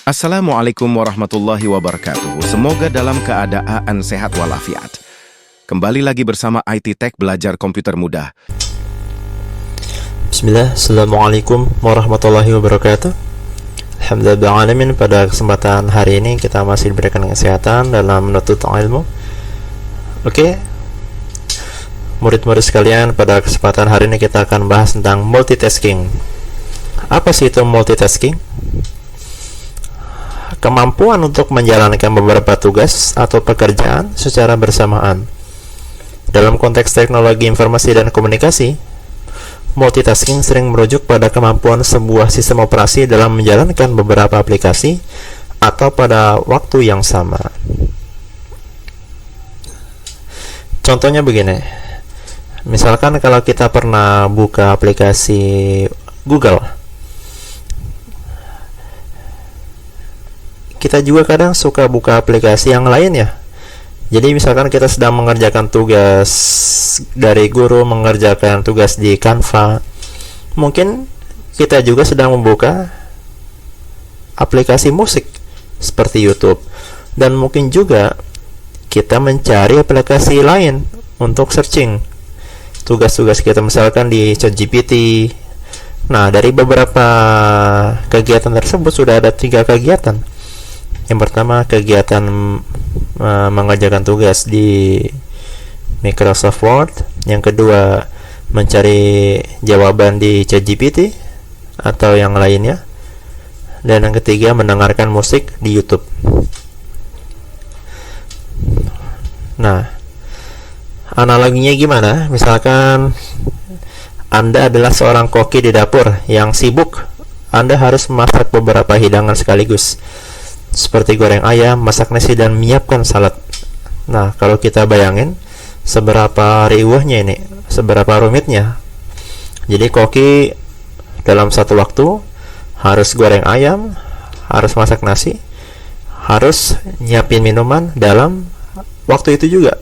Assalamualaikum warahmatullahi wabarakatuh. Semoga dalam keadaan sehat walafiat. Kembali lagi bersama IT Tech Belajar Komputer Mudah. Bismillah, Assalamualaikum warahmatullahi wabarakatuh. Alhamdulillahirrahmanirrahim. Pada kesempatan hari ini kita masih diberikan kesehatan dalam menuntut ilmu. Oke, murid-murid sekalian, pada kesempatan hari ini kita akan bahas tentang multitasking. Apa sih itu multitasking? Kemampuan untuk menjalankan beberapa tugas atau pekerjaan secara bersamaan. Dalam konteks teknologi informasi dan komunikasi, multitasking sering merujuk pada kemampuan sebuah sistem operasi dalam menjalankan beberapa aplikasi atau pada waktu yang sama. Contohnya begini, misalkan kalau kita pernah buka aplikasi Google, kita juga kadang suka buka aplikasi yang lain ya. Jadi misalkan kita sedang mengerjakan tugas dari guru, mengerjakan tugas di Canva, mungkin kita juga sedang membuka aplikasi musik seperti YouTube, dan mungkin juga kita mencari aplikasi lain untuk searching tugas-tugas kita, misalkan di ChatGPT. Nah, dari beberapa kegiatan tersebut sudah ada 3 kegiatan. Yang pertama, kegiatan mengerjakan tugas di Microsoft Word. Yang kedua, mencari jawaban di ChatGPT atau yang lainnya. Dan yang ketiga, mendengarkan musik di YouTube. Nah, analoginya gimana? Misalkan Anda adalah seorang koki di dapur yang sibuk. Anda harus memasak beberapa hidangan sekaligus, seperti goreng ayam, masak nasi, dan menyiapkan salad. Nah, kalau kita bayangin seberapa riuhnya ini, seberapa rumitnya. Jadi koki dalam satu waktu harus goreng ayam, harus masak nasi, harus nyiapin minuman dalam waktu itu juga.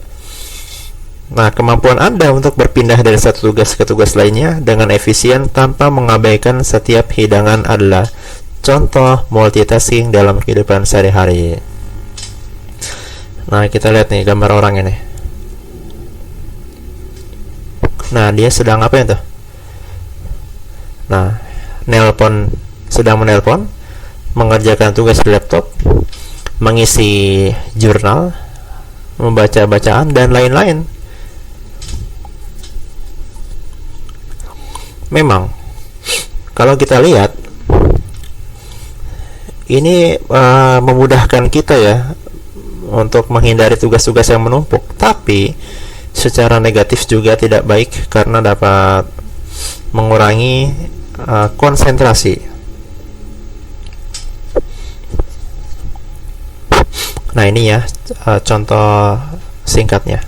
Nah, kemampuan Anda untuk berpindah dari satu tugas ke tugas lainnya dengan efisien tanpa mengabaikan setiap hidangan adalah contoh multitasking dalam kehidupan sehari-hari. Nah, kita lihat nih gambar orang ini. Nah, dia sedang apa itu? Nah, sedang menelpon, mengerjakan tugas di laptop, mengisi jurnal, membaca bacaan, dan lain-lain. Memang, kalau kita lihat, ini memudahkan kita ya untuk menghindari tugas-tugas yang menumpuk, tapi secara negatif juga tidak baik karena dapat mengurangi konsentrasi. Nah, ini ya contoh singkatnya.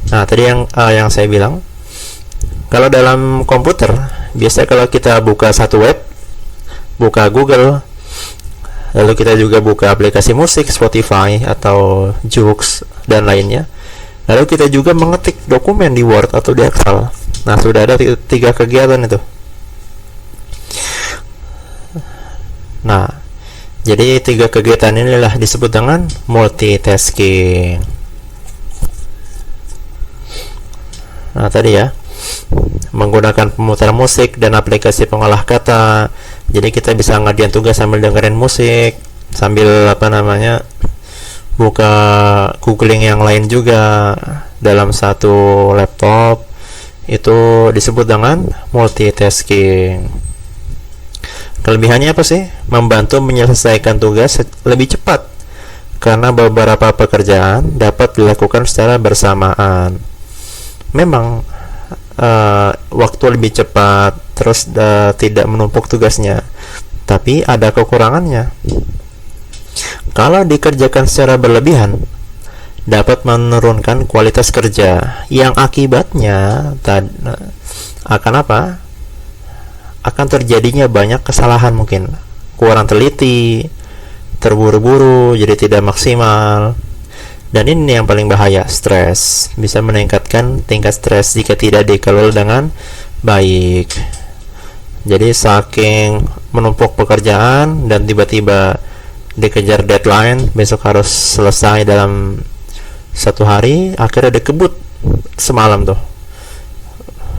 Nah, tadi yang saya bilang, kalau dalam komputer, biasanya kalau kita buka satu web, buka Google, lalu kita juga buka aplikasi musik, Spotify atau Joox dan lainnya, lalu kita juga mengetik dokumen di Word atau di Excel. Nah, sudah ada 3 kegiatan itu. Nah, jadi 3 kegiatan inilah disebut dengan multitasking. Nah, tadi ya, menggunakan pemutar musik dan aplikasi pengolah kata. Jadi kita bisa ngerjain tugas sambil dengerin musik, sambil buka googling yang lain juga dalam satu laptop. Itu disebut dengan multitasking. Kelebihannya apa sih? Membantu menyelesaikan tugas lebih cepat karena beberapa pekerjaan dapat dilakukan secara bersamaan. Memang waktu lebih cepat, terus tidak menumpuk tugasnya, tapi ada kekurangannya. Kalau dikerjakan secara berlebihan, dapat menurunkan kualitas kerja, yang akibatnya akan apa? Akan terjadinya banyak kesalahan, mungkin kurang teliti, terburu-buru, jadi tidak maksimal. Dan ini yang paling bahaya, stres. Bisa meningkatkan tingkat stres jika tidak dikelola dengan baik. Jadi saking menumpuk pekerjaan dan tiba-tiba dikejar deadline, besok harus selesai dalam 1 hari, akhirnya dikebut semalam tuh,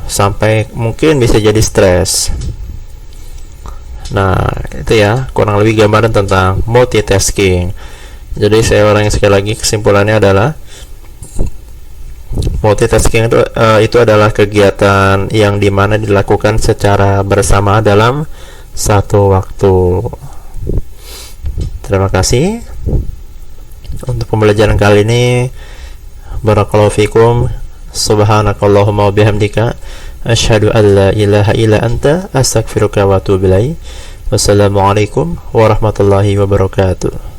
sampai mungkin bisa jadi stres. Nah, itu ya kurang lebih gambaran tentang multitasking. Jadi saya ulangi sekali lagi, kesimpulannya adalah multitasking itu adalah kegiatan yang dimana dilakukan secara bersama dalam satu waktu. Terima kasih untuk pembelajaran kali ini. Barakallahu fikum. Subhanakallahumma wa bihamdika asyhadu an la ilaha illa anta astaghfiruka wa atubu ilaik. Wassalamualaikum warahmatullahi wabarakatuh.